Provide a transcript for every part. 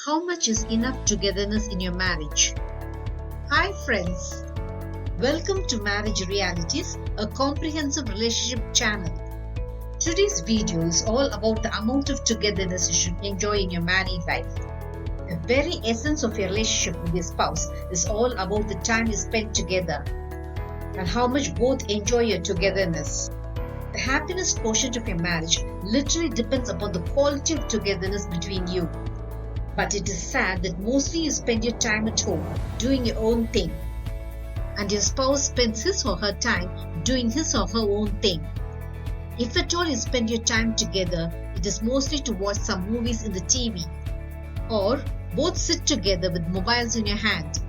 How much is enough togetherness in your marriage? Hi friends, welcome to Marriage Realities, a comprehensive relationship channel. Today's video is all about the amount of togetherness you should enjoy in your married life. The very essence of your relationship with your spouse is all about the time you spend together and how much both enjoy your togetherness. The happiness quotient of your marriage literally depends upon the quality of togetherness between you. But it is sad that mostly you spend your time at home doing your own thing, and your spouse spends his or her time doing his or her own thing. If at all you spend your time together, it is mostly to watch some movies in the TV, or both sit together with mobiles in your hand.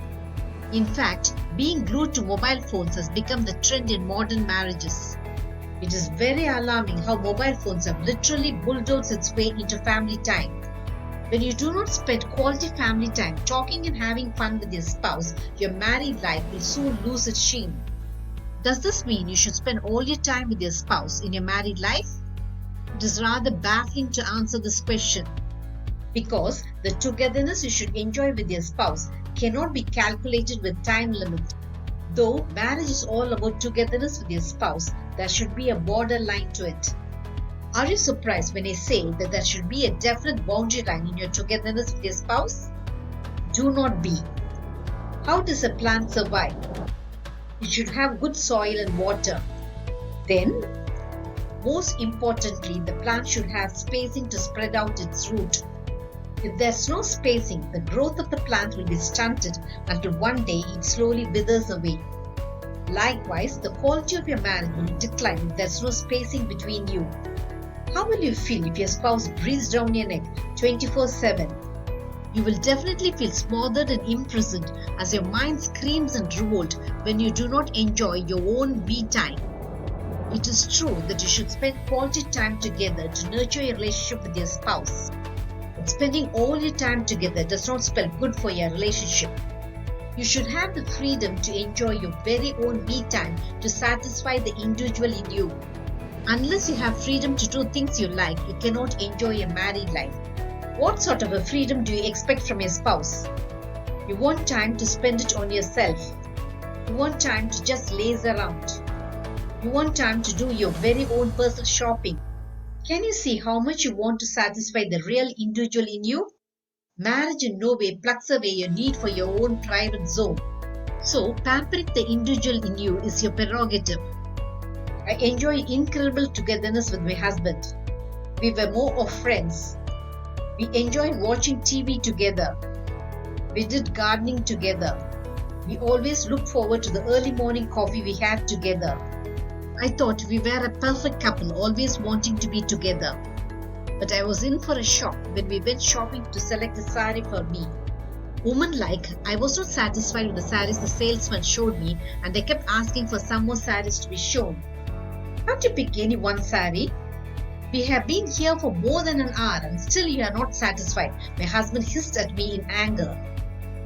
In fact, being glued to mobile phones has become the trend in modern marriages. It is very alarming how mobile phones have literally bulldozed its way into family time. When you do not spend quality family time talking and having fun with your spouse, your married life will soon lose its sheen. Does this mean you should spend all your time with your spouse in your married life? It is rather baffling to answer this question, because the togetherness you should enjoy with your spouse cannot be calculated with time limits. Though marriage is all about togetherness with your spouse, there should be a borderline to it. Are you surprised when I say that there should be a definite boundary line in your togetherness with your spouse? Do not be. How does a plant survive? It should have good soil and water. Then, most importantly, the plant should have spacing to spread out its root. If there's no spacing, the growth of the plant will be stunted until one day it slowly withers away. Likewise, the quality of your marriage will decline if there's no spacing between you. How will you feel if your spouse breathes down your neck 24/7? You will definitely feel smothered and imprisoned as your mind screams and revolt when you do not enjoy your own me time. It is true that you should spend quality time together to nurture your relationship with your spouse. But spending all your time together does not spell good for your relationship. You should have the freedom to enjoy your very own me time to satisfy the individual in you. Unless you have freedom to do things you like, you cannot enjoy your married life. What sort of a freedom do you expect from your spouse? You want time to spend it on yourself. You want time to just laze around. You want time to do your very own personal shopping. Can you see how much you want to satisfy the real individual in you? Marriage in no way plucks away your need for your own private zone. So, pampering the individual in you is your prerogative. I enjoy incredible togetherness with my husband. We were more of friends. We enjoyed watching TV together. We did gardening together. We always looked forward to the early morning coffee we had together. I thought we were a perfect couple, always wanting to be together. But I was in for a shock when we went shopping to select a saree for me. Woman-like, I was not satisfied with the sarees the salesman showed me, and I kept asking for some more sarees to be shown. Can't you pick any one saree? We have been here for more than an hour and still you are not satisfied, my husband hissed at me in anger.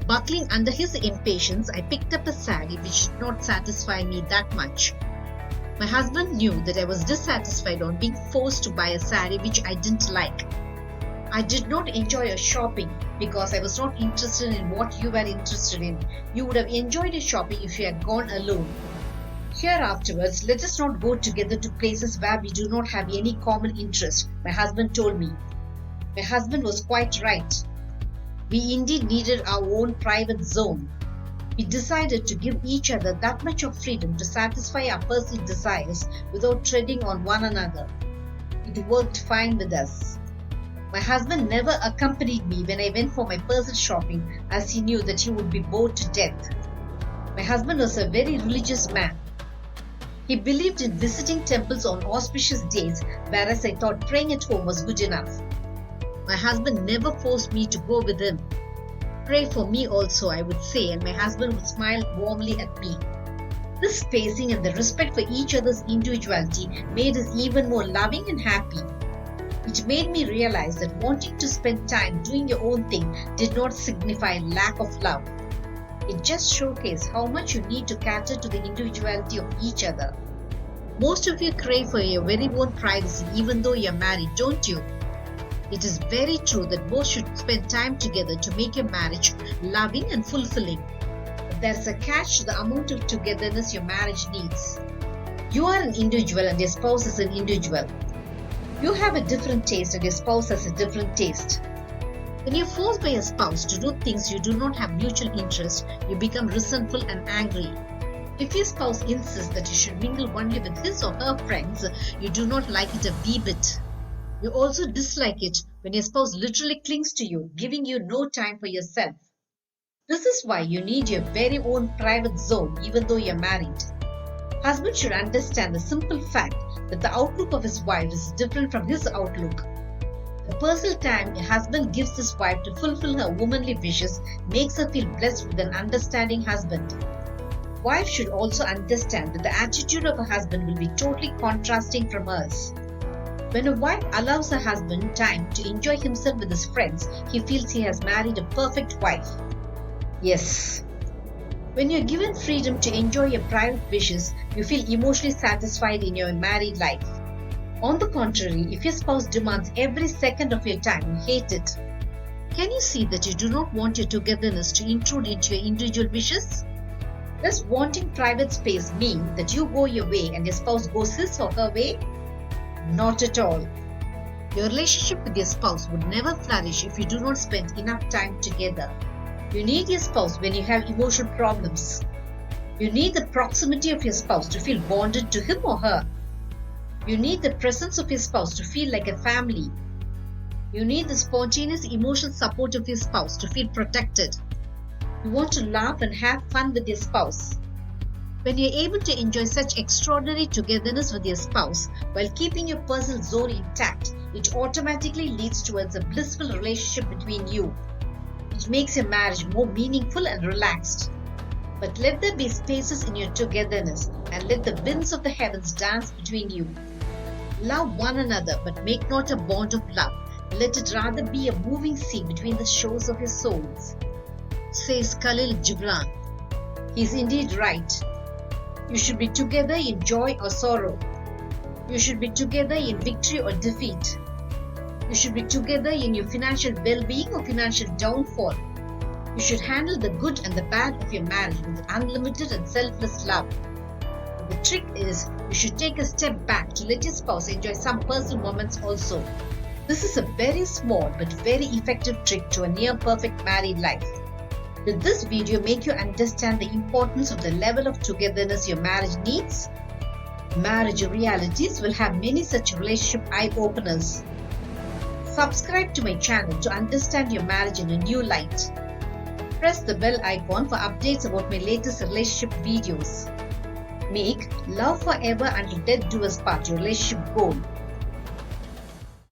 Buckling under his impatience, I picked up a saree which did not satisfy me that much. My husband knew that I was dissatisfied on being forced to buy a saree which I didn't like. I did not enjoy your shopping because I was not interested in what you were interested in. You would have enjoyed your shopping if you had gone alone. Here afterwards, let us not go together to places where we do not have any common interest, my husband told me. My husband was quite right. We indeed needed our own private zone. We decided to give each other that much of freedom to satisfy our personal desires without treading on one another. It worked fine with us. My husband never accompanied me when I went for my personal shopping as he knew that he would be bored to death. My husband was a very religious man. He believed in visiting temples on auspicious days, whereas I thought praying at home was good enough. My husband never forced me to go with him. Pray for me also, I would say, and my husband would smile warmly at me. This spacing and the respect for each other's individuality made us even more loving and happy. It made me realize that wanting to spend time doing your own thing did not signify lack of love. It just showcased how much you need to cater to the individuality of each other. Most of you crave for your very own privacy even though you're married, don't you? It is very true that both should spend time together to make your marriage loving and fulfilling. But there is a catch to the amount of togetherness your marriage needs. You are an individual and your spouse is an individual. You have a different taste and your spouse has a different taste. When you're forced by your spouse to do things you do not have mutual interest, you become resentful and angry. If your spouse insists that you should mingle only with his or her friends, you do not like it a wee bit. You also dislike it when your spouse literally clings to you, giving you no time for yourself. This is why you need your very own private zone even though you're married. Husband should understand the simple fact that the outlook of his wife is different from his outlook. The personal time a husband gives his wife to fulfill her womanly wishes makes her feel blessed with an understanding husband. Wife should also understand that the attitude of a husband will be totally contrasting from hers. When a wife allows her husband time to enjoy himself with his friends, he feels he has married a perfect wife. Yes. When you're given freedom to enjoy your private wishes, you feel emotionally satisfied in your married life. On the contrary, if your spouse demands every second of your time, you hate it. Can you see that you do not want your togetherness to intrude into your individual wishes? Does wanting private space mean that you go your way and your spouse goes his or her way? Not at all. Your relationship with your spouse would never flourish if you do not spend enough time together. You need your spouse when you have emotional problems. You need the proximity of your spouse to feel bonded to him or her. You need the presence of your spouse to feel like a family. You need the spontaneous emotional support of your spouse to feel protected. You want to laugh and have fun with your spouse. When you're able to enjoy such extraordinary togetherness with your spouse while keeping your personal zone intact, it automatically leads towards a blissful relationship between you. It makes your marriage more meaningful and relaxed. But let there be spaces in your togetherness and let the winds of the heavens dance between you. Love one another, but make not a bond of love. Let it rather be a moving sea between the shores of your souls. Says Khalil Gibran. He is indeed right. You should be together in joy or sorrow. You should be together in victory or defeat. You should be together in your financial well-being or financial downfall. You should handle the good and the bad of your marriage with unlimited and selfless love. The trick is you should take a step back to let your spouse enjoy some personal moments also. This is a very small but very effective trick to a near-perfect married life. Did this video make you understand the importance of the level of togetherness your marriage needs? Marriage Realities will have many such relationship eye-openers. Subscribe to my channel to understand your marriage in a new light. Press the bell icon for updates about my latest relationship videos. Make love forever until death do us part your relationship goal.